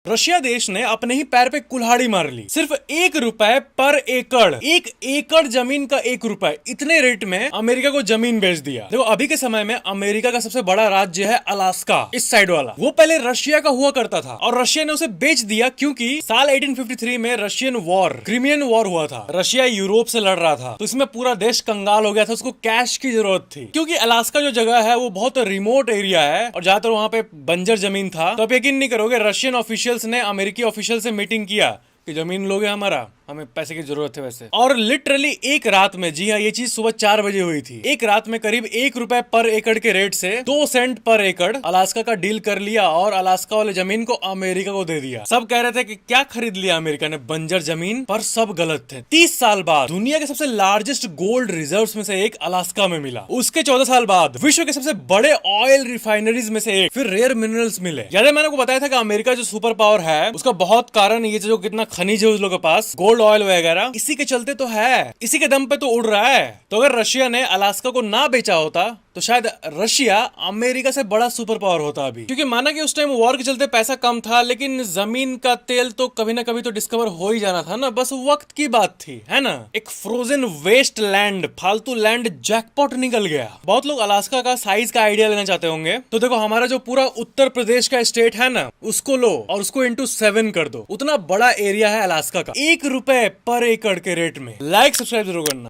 Russia देश ने अपने ही पैर पे कुल्हाड़ी मार ली। सिर्फ ₹1 पर एकड़, 1 एकड़ जमीन का ₹1, इतने रेट में अमेरिका को जमीन बेच दिया। देखो अभी के समय में अमेरिका का सबसे बड़ा राज्य है अलास्का, इस साइड वाला। वो पहले रशिया का हुआ करता था और रशिया ने उसे बेच दिया क्योंकि साल 1853 में रशियन वॉर, क्रीमियन वॉर हुआ था। रशिया यूरोप से लड़ रहा था तो इसमें पूरा देश कंगाल हो गया था, उसको कैश की जरूरत थी। क्योंकि अलास्का जो जगह है वो बहुत रिमोट एरिया है और ज्यादातर वहां पे बंजर जमीन था। तो आप यकीन नहीं करोगे, रशियन ऑफिशियल्स ने अमेरिकी ऑफिशियल से मीटिंग किया कि जमीन लोगे हमारा, हमें पैसे की जरूरत है वैसे। और लिटरली एक रात में, जी हाँ ये चीज सुबह 4 बजे हुई थी, एक रात में करीब ₹1 पर एकड़ के रेट से 2 सेंट पर एकड़ अलास्का का डील कर लिया और अलास्का वाले जमीन को अमेरिका को दे दिया। सब कह रहे थे कि क्या खरीद लिया अमेरिका ने, बंजर जमीन, पर सब गलत थे। 30 साल बाद दुनिया के सबसे लार्जेस्ट गोल्ड रिजर्व्स में से एक अलास्का में मिला। उसके 14 साल बाद विश्व के सबसे बड़े ऑयल रिफाइनरीज में से एक, फिर रेयर मिनरल्स मिले। जैसे मैंने को बताया था कि अमेरिका जो सुपर पावर है उसका बहुत कारण ये जो कितना खनिज है उस लोग के पास, गोल्ड ऑयल वगैरह, इसी के चलते तो है, इसी के दम पे तो उड़ रहा है। तो अगर रशिया ने अलास्का को ना बेचा होता तो शायद रशिया अमेरिका से बड़ा सुपर पावर होता अभी। क्योंकि माना कि उस टाइम वॉर के चलते पैसा कम था, लेकिन जमीन का तेल तो कभी ना कभी तो डिस्कवर हो ही जाना था ना, बस वक्त की बात थी, है ना। एक फ्रोजन वेस्ट लैंड, फालतू लैंड जैकपॉट निकल गया। बहुत लोग अलास्का का साइज का आइडिया लेना चाहते होंगे, तो देखो हमारा जो पूरा उत्तर प्रदेश का स्टेट है ना, उसको लो और उसको इंटू 7 कर दो, उतना बड़ा एरिया है अलास्का का, ₹1 पर एकड़ के रेट में। लाइक सब्सक्राइब जरूर करना।